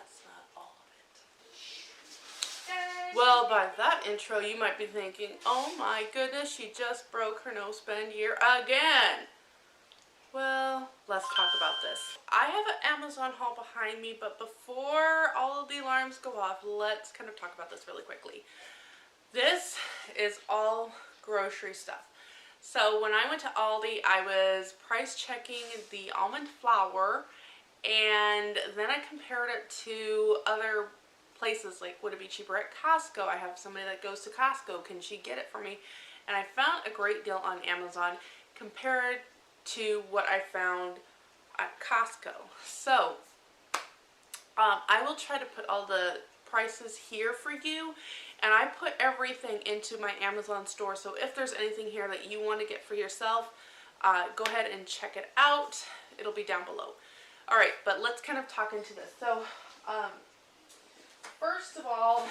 that's not all of it. Well, by that intro, you might be thinking, oh my goodness, she just broke her no spend year again. Well, let's talk about this. I have an Amazon haul behind me, but before all of the alarms go off, let's kind of talk about this really quickly. This is all grocery stuff. So when I went to Aldi, I was price checking the almond flour, and then I compared it to other places, like would it be cheaper at Costco? I have somebody that goes to Costco, can she get it for me? And I found a great deal on Amazon compared to what I found at Costco. So I will try to put all the prices here for you, and I put everything into my Amazon store, so if there's anything here that you want to get for yourself, go ahead and check it out. It'll be down below. Alright, but let's kind of talk into this. So first of all,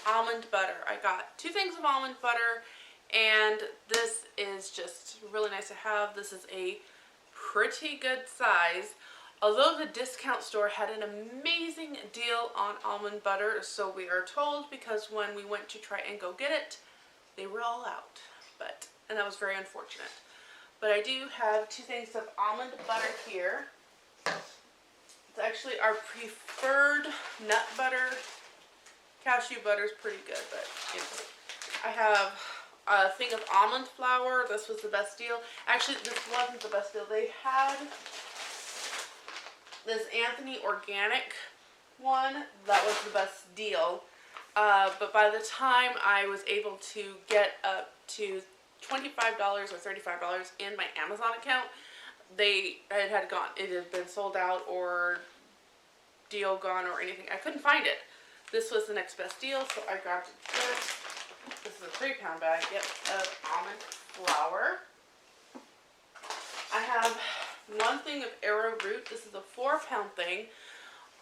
almond butter. I got 2 things of almond butter, and this is just really nice to have. This is a pretty good size. Although the discount store had an amazing deal on almond butter, so we are told, because when we went to try and go get it, they were all out. And that was very unfortunate. But I do have 2 things of almond butter here. It's actually our preferred nut butter. Cashew butter is pretty good, but you know. I have a thing of almond flour. This was the best deal. Actually, this wasn't the best deal. They had this Anthony organic one. That was the best deal. But by the time I was able to get up to $25 or $35 in my Amazon account, it had gone. It had been sold out or deal gone or anything. I couldn't find it. This was the next best deal, so I grabbed this. This is a 3-pound bag, of almond flour. I have 1 thing of arrowroot. This is a 4-pound thing.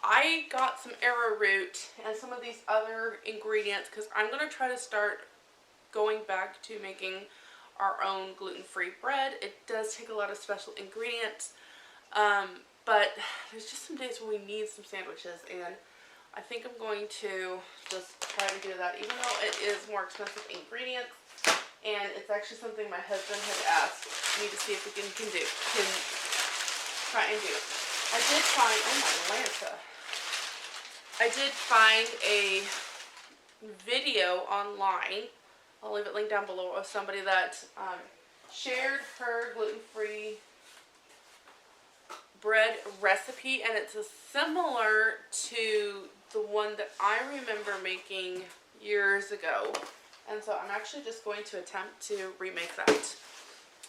I got some arrowroot and some of these other ingredients because I'm going to try to start going back to making our own gluten-free bread. It does take a lot of special ingredients, but there's just some days when we need some sandwiches, and I think I'm going to just try to do that, even though it is more expensive ingredients, and it's actually something my husband had asked me to see if we can try and do. I did find, oh my Lanta, I did find a video online, I'll leave it linked down below, of somebody that shared her gluten-free bread recipe, and it's similar to the one that I remember making years ago, and so I'm actually just going to attempt to remake that.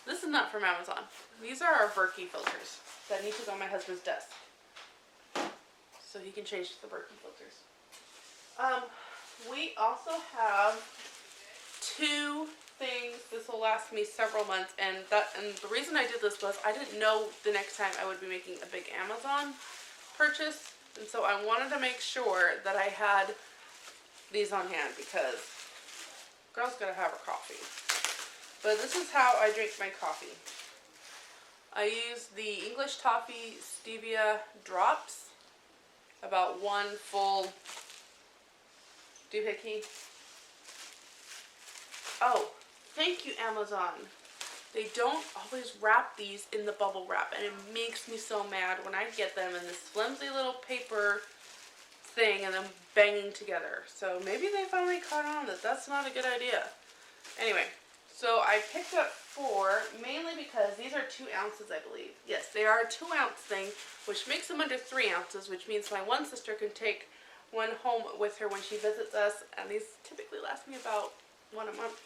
This is not from Amazon. These are our Berkey filters that need to go on my husband's desk so he can change the Berkey filters. We also have 2 things. This will last me several months, and the reason I did this was I didn't know the next time I would be making a big Amazon purchase, and so I wanted to make sure that I had these on hand because girl's gotta have her coffee. But this is how I drink my coffee. I use the English Toffee Stevia drops, about 1 full doohickey. Oh, thank you, Amazon. They don't always wrap these in the bubble wrap, and it makes me so mad when I get them in this flimsy little paper thing and them banging together. So maybe they finally caught on that that's not a good idea. Anyway, so I picked up 4, mainly because these are 2 ounces, I believe. Yes, they are a 2-ounce thing, which makes them under 3 ounces, which means my one sister can take 1 home with her when she visits us, and these typically last me about 1 a month.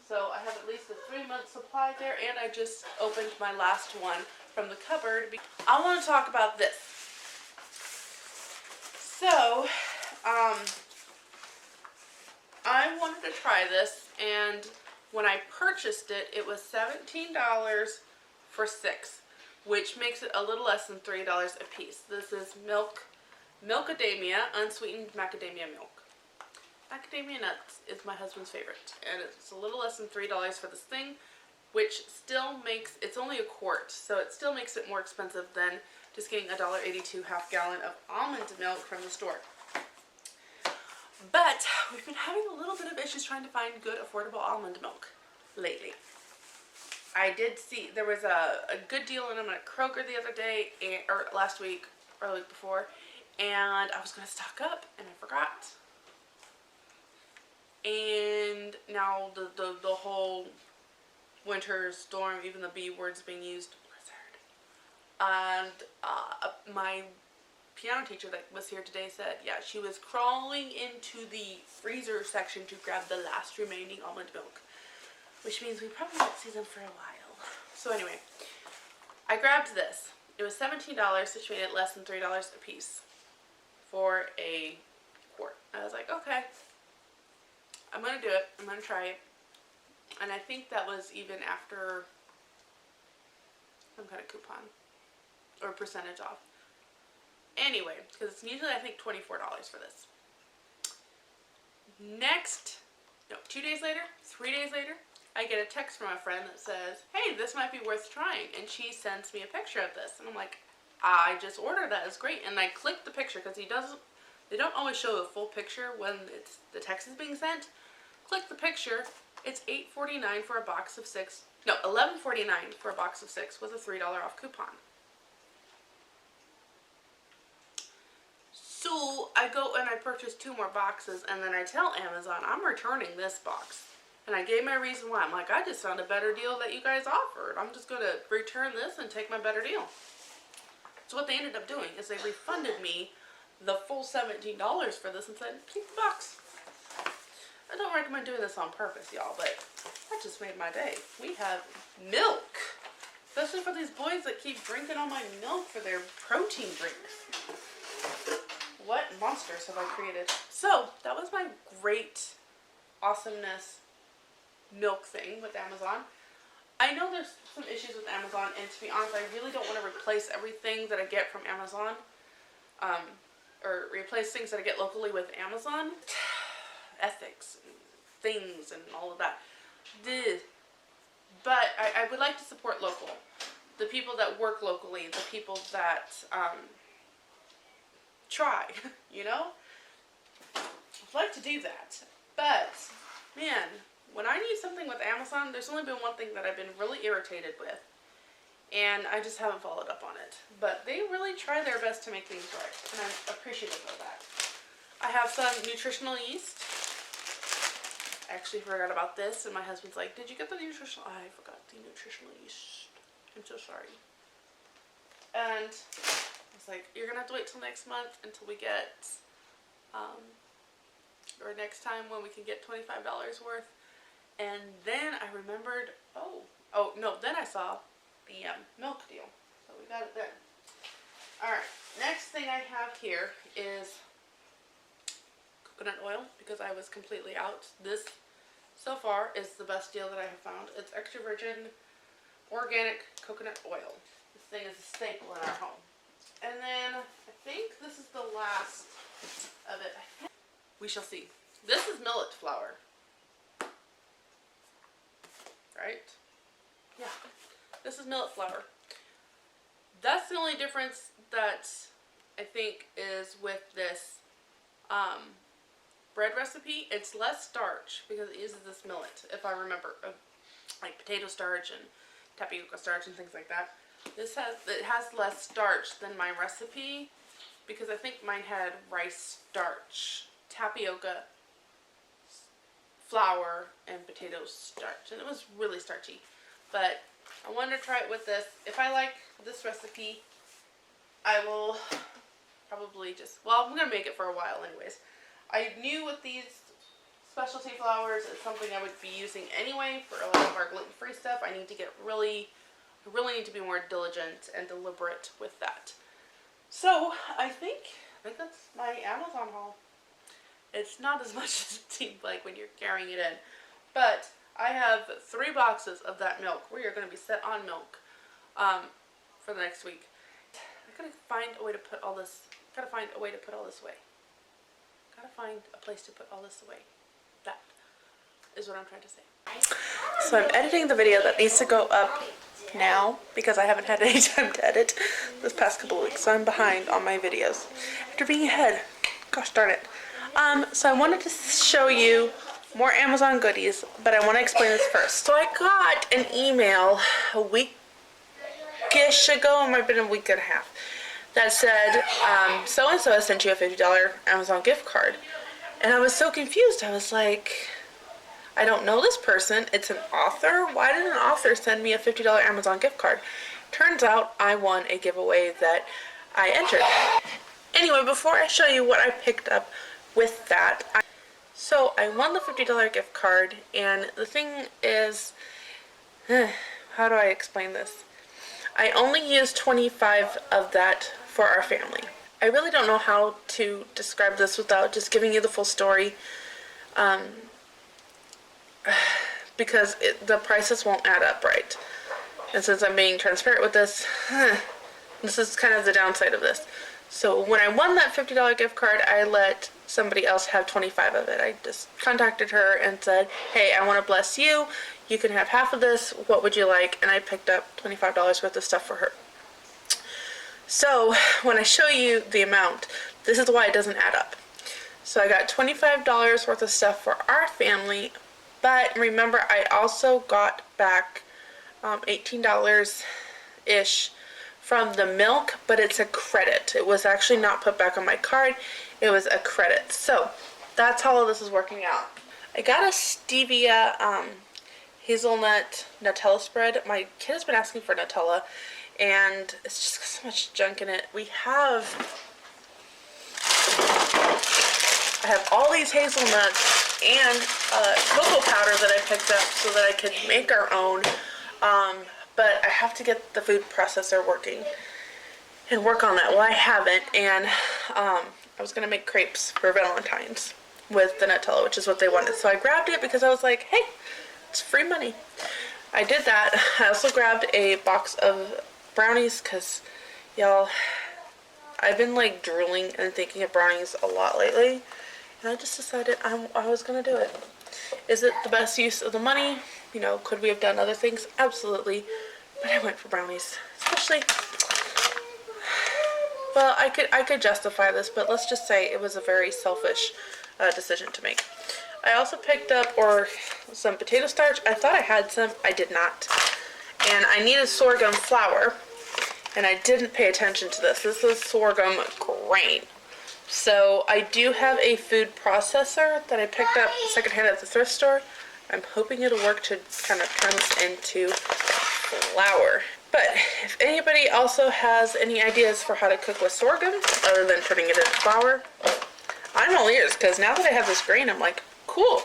So I have at least a 3-month supply there, and I just opened my last one from the cupboard. I want to talk about this. So, I wanted to try this, and when I purchased it, it was $17 for 6, which makes it a little less than $3 a piece. This is Milkadamia, unsweetened macadamia milk. Macadamia nuts is my husband's favorite, and it's a little less than $3 for this thing, which still makes, it's only a quart, so it still makes it more expensive than just getting $1.82 half gallon of almond milk from the store. But we've been having a little bit of issues trying to find good affordable almond milk lately. I did see there was a good deal on them at Kroger the other day, or last week, or the week before, and I was going to stock up, and I forgot. And now the whole winter storm, even the B word's being used, and my piano teacher that was here today said, yeah, she was crawling into the freezer section to grab the last remaining almond milk, which means we probably won't see them for a while. So anyway, I grabbed this. It was $17, which made it less than $3 a piece for a quart. I was like, okay, I'm going to do it. I'm going to try it. And I think that was even after some kind of coupon or percentage off. Anyway, because it's usually I think $24 for this. Next, no, 2 days later, 3 days later, I get a text from a friend that says, hey, this might be worth trying. And she sends me a picture of this. And I'm like, I just ordered that. It's great. And I clicked the picture because they don't always show a full picture when the text is being sent. Click the picture. It's $8.49 for a box of 6. No, $11.49 for a box of 6 with a $3 off coupon. So I go and I purchase 2 more boxes, and then I tell Amazon I'm returning this box. And I gave my reason why. I'm like, I just found a better deal that you guys offered. I'm just going to return this and take my better deal. So what they ended up doing is they refunded me the full $17 for this and said, keep the box. I don't recommend doing this on purpose, y'all, but that just made my day. We have milk. Especially for these boys that keep drinking all my milk for their protein drinks. What monsters have I created? So, that was my great awesomeness milk thing with Amazon. I know there's some issues with Amazon, and to be honest, I really don't want to replace everything that I get from Amazon, or replace things that I get locally with Amazon. Ethics, and things, and all of that. But I would like to support local. The people that work locally, the people that try, you know? I'd like to do that. But, man, when I need something with Amazon, there's only been one thing that I've been really irritated with. And I just haven't followed up on it. But they really try their best to make things right. And I'm appreciative of that. I have some nutritional yeast. I actually forgot about this. And my husband's like, did you get the nutritional? I forgot the nutritional yeast. I'm so sorry. And I was like, you're going to have to wait till next month until we get, or next time when we can get $25 worth. And then I remembered, then I saw the milk deal. So we got it then. Alright, next thing I have here is coconut oil, because I was completely out. This, so far, is the best deal that I have found. It's extra virgin organic coconut oil. This thing is a staple in our home. And then, I think this is the last of it. We shall see. This is millet flour. Right? Yeah. This is millet flour. That's the only difference that I think is with this bread recipe. It's less starch because it uses this millet, if I remember. Like potato starch and tapioca starch and things like that. It has less starch than my recipe because I think mine had rice starch, tapioca, flour, and potato starch, and it was really starchy. But I wanted to try it with this. If I like this recipe, I will probably I'm going to make it for a while anyways. I knew with these specialty flours, it's something I would be using anyway for a lot of our gluten-free stuff. I need to get really need to be more diligent and deliberate with that. So, I think that's my Amazon haul. It's not as much as it seemed like when you're carrying it in. But I have 3 boxes of that milk. We are going to be set on milk for the next week. I gotta find a way to put all this. Gotta find a way to put all this away. Gotta find a place to put all this away. That. is what I'm trying to say. So I'm editing the video that needs to go up now because I haven't had any time to edit this past couple of weeks, so I'm behind on my videos after being ahead. Gosh darn it. So I wanted to show you more Amazon goodies, but I want to explain this first. So I got an email a week-ish ago, it might have been a week and a half, that said, so-and-so has sent you a $50 Amazon gift card. And I was so confused. I was like, I don't know this person. It's an author. Why did an author send me a $50 Amazon gift card? Turns out I won a giveaway that I entered. Anyway, before I show you what I picked up with that, so I won the $50 gift card, and the thing is, how do I explain this? I only used 25 of that for our family. I really don't know how to describe this without just giving you the full story, because the prices won't add up right. And since I'm being transparent with this, this is kind of the downside of this. So when I won that $50 gift card, I let somebody else have 25 of it. I just contacted her and said, hey, I want to bless you. You can have half of this. What would you like? And I picked up $25 worth of stuff for her. So when I show you the amount, this is why it doesn't add up. So I got $25 worth of stuff for our family, but remember I also got back $18-ish from the milk, but it's a credit. It was actually not put back on my card. It was a credit. So that's how all this is working out. I got a stevia hazelnut Nutella spread. My kid has been asking for Nutella, and it's just got so much junk in it. I have all these hazelnuts and cocoa powder that I picked up so that I could make our own. But I have to get the food processor working and work on that. Well, I haven't, and I was going to make crepes for Valentine's with the Nutella, which is what they wanted. So I grabbed it because I was like, hey, it's free money. I did that. I also grabbed a box of brownies because, y'all, I've been like drooling and thinking of brownies a lot lately, and I just decided I was going to do it. Is it the best use of the money? You know, could we have done other things? Absolutely. But I went for brownies. Especially, well, I could justify this, but let's just say it was a very selfish decision to make. I also picked up some potato starch. I thought I had some. I did not. And I needed sorghum flour, and I didn't pay attention to this. This is sorghum grain. So I do have a food processor that I picked up secondhand at the thrift store. I'm hoping it'll work to kind of turn this into flour. But if anybody also has any ideas for how to cook with sorghum other than turning it into flour, I'm all ears, because now that I have this grain, I'm like, cool.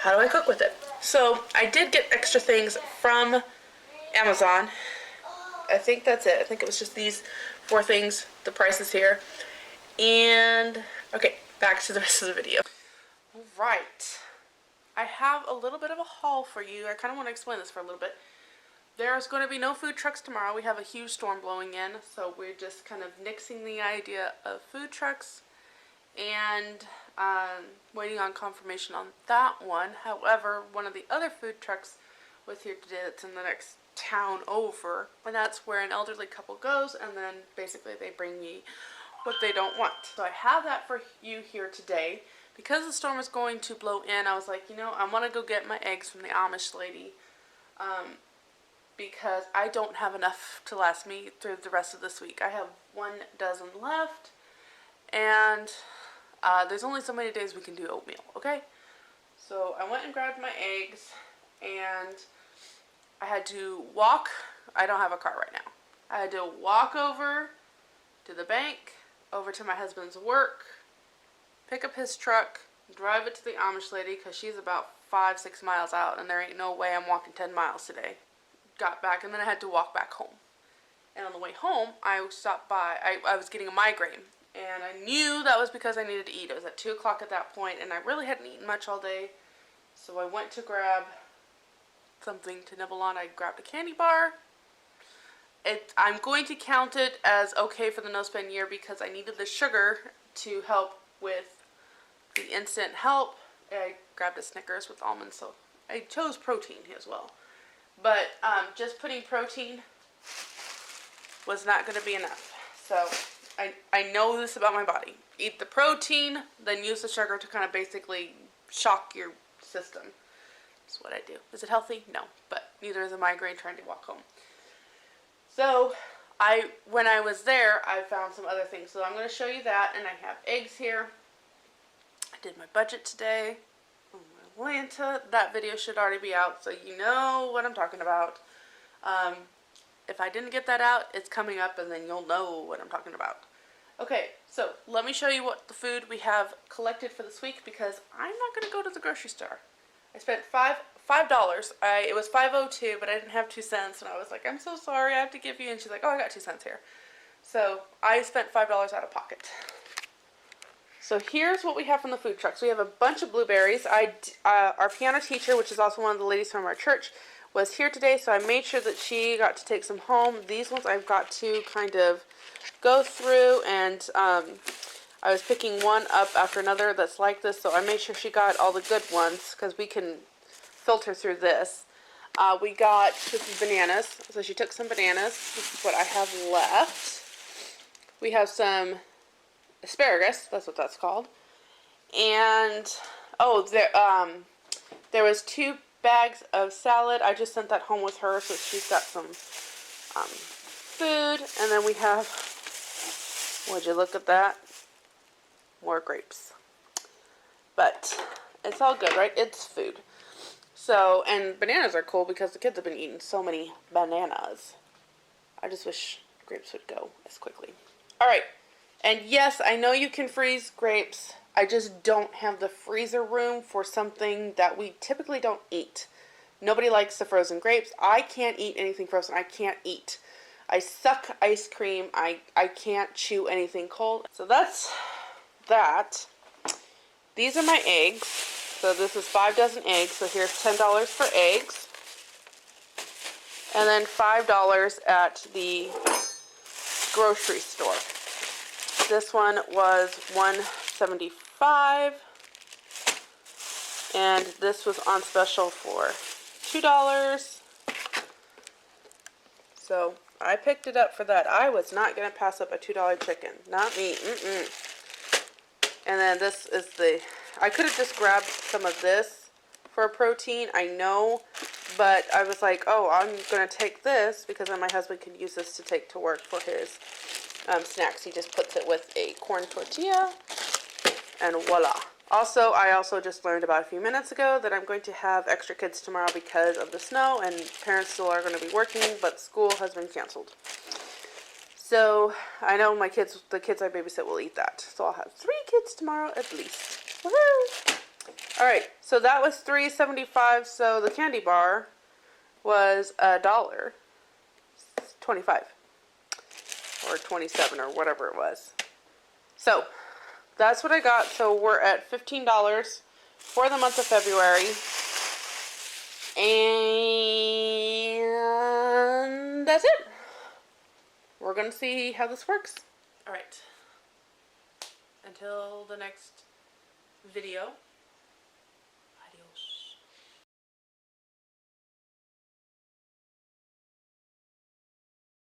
How do I cook with it? So I did get extra things from Amazon. I think that's it. I think it was just these 4 things. The price is here. And okay, back to the rest of the video. Right. I have a little bit of a haul for you. I kind of want to explain this for a little bit. There's going to be no food trucks tomorrow. We have a huge storm blowing in, so we're just kind of nixing the idea of food trucks and waiting on confirmation on that one. However, one of the other food trucks was here today that's in the next town over, and that's where an elderly couple goes, and then basically they bring me what they don't want. So I have that for you here today. Because the storm is going to blow in, I was like, you know, I want to go get my eggs from the Amish lady, because I don't have enough to last me through the rest of this week. I have 1 dozen left, and there's only so many days we can do oatmeal, okay? So I went and grabbed my eggs, and I had to walk. I don't have a car right now. I had to walk over to the bank, over to my husband's work, pick up his truck, drive it to the Amish lady because she's about 5-6 miles out, and there ain't no way I'm walking 10 miles today. Got back, and then I had to walk back home. And on the way home, I stopped by. I was getting a migraine, and I knew that was because I needed to eat. It was at 2 o'clock at that point, and I really hadn't eaten much all day. So I went to grab something to nibble on. I grabbed a candy bar. I'm going to count it as okay for the no spend year because I needed the sugar to help with the instant help. I grabbed a Snickers with almonds, so I chose protein as well. But just putting protein was not going to be enough. So I know this about my body. Eat the protein, then use the sugar to kind of basically shock your system. That's what I do. Is it healthy? No, but neither is a migraine trying to walk home. So when I was there, I found some other things. So I'm going to show you that, and I have eggs here. I did my budget today. Atlanta. That video should already be out, so you know what I'm talking about. If I didn't get that out, it's coming up, and then you'll know what I'm talking about. Okay, so let me show you what the food we have collected for this week, because I'm not going to go to the grocery store. I spent $5. It was $5.02, but I didn't have 2 cents, and I was like, I'm so sorry, I have to give you. And she's like, oh, I got 2 cents here. So I spent $5 out of pocket. So here's what we have from the food trucks. We have a bunch of blueberries. Our piano teacher, which is also one of the ladies from our church, was here today, so I made sure that she got to take some home. These ones I've got to kind of go through, and I was picking one up after another that's like this, so I made sure she got all the good ones, because we can filter through this. This is bananas, so she took some bananas. This is what I have left. We have some asparagus, that's what that's called. And, there was 2 bags of salad. I just sent that home with her, so she's got some food. And then we have, would you look at that? More grapes. But it's all good, right? It's food. So, and bananas are cool because the kids have been eating so many bananas. I just wish grapes would go as quickly. Alright, and yes, I know you can freeze grapes. I just don't have the freezer room for something that we typically don't eat. Nobody likes the frozen grapes. I can't eat anything frozen. I can't eat. I suck ice cream. I can't chew anything cold. So that's that. These are my eggs. So this is 5 dozen eggs. So here's $10 for eggs. And then $5 at the grocery store. This one was $1.75. And this was on special for $2. So I picked it up for that. I was not going to pass up a $2 chicken. Not me. And then this is I could have just grabbed some of this for a protein, I know, but I was like, oh, I'm going to take this because then my husband can use this to take to work for his snacks. He just puts it with a corn tortilla, and voila. Also, I also just learned about a few minutes ago that I'm going to have extra kids tomorrow because of the snow, and parents still are going to be working, but school has been canceled. So, I know the kids I babysit will eat that. So I'll have 3 kids tomorrow at least. Woohoo! Alright, so that was $3.75, so the candy bar was $1.25. Or 27 or whatever it was. So, that's what I got. So we're at $15 for the month of February. And that's it. We're going to see how this works. Alright. Until the next video,